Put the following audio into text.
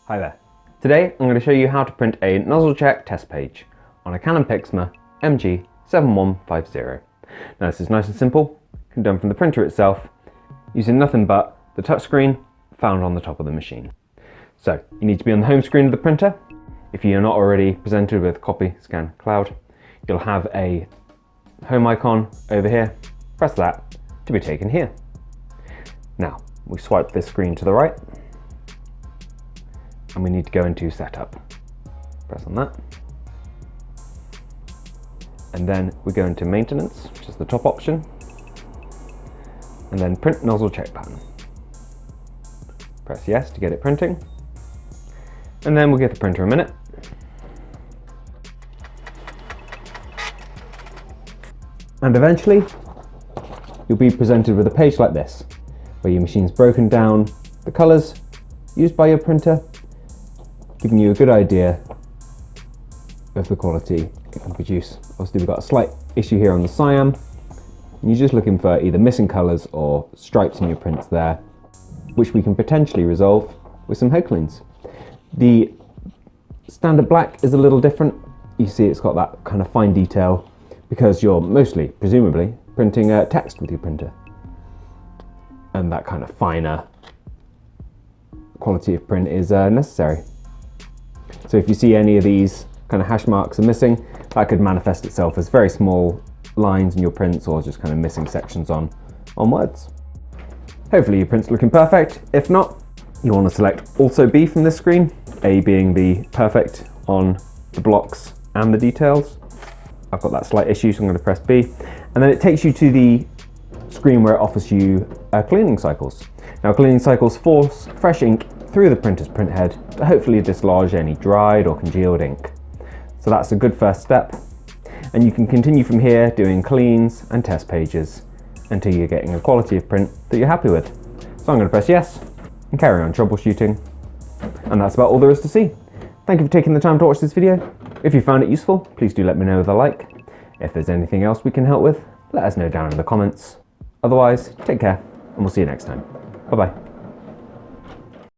Hi there. Today I'm going to show you how to print a nozzle check test page on a Canon Pixma MG7150. Now this is nice and simple, can be done from the printer itself using nothing but the touchscreen found on the top of the machine. So you need to be on the home screen of the printer. If you're not already presented with Copy, Scan, Cloud, you'll have a home icon over here. Press that to be taken here. Now we swipe this screen to the right and we need to go into Setup. Press on that. And then we go into Maintenance, which is the top option. And then Print Nozzle Check Pattern. Press Yes to get it printing. And then we'll give the printer a minute. And eventually, you'll be presented with a page like this, where your machine's broken down the colors used by your printer, giving you a good idea of the quality it can produce. Obviously we've got a slight issue here on the cyan, and you're just looking for either missing colors or stripes in your prints there, which we can potentially resolve with some head cleans. The standard black is a little different. You see it's got that kind of fine detail because you're mostly, presumably, printing text with your printer. And that kind of finer quality of print is necessary. So if you see any of these kind of hash marks are missing, that could manifest itself as very small lines in your prints or just kind of missing sections on words. Hopefully your print's looking perfect. If not, you want to select Also B from this screen, A being the perfect on the blocks and the details. I've got that slight issue, so I'm going to press B. And then it takes you to the screen where it offers you cleaning cycles. Now cleaning cycles force fresh ink through the printer's print head to hopefully dislodge any dried or congealed ink. So that's a good first step. And you can continue from here doing cleans and test pages until you're getting a quality of print that you're happy with. So I'm going to press yes and carry on troubleshooting. And that's about all there is to see. Thank you for taking the time to watch this video. If you found it useful, please do let me know with a like. If there's anything else we can help with, let us know down in the comments. Otherwise, take care and we'll see you next time. Bye bye.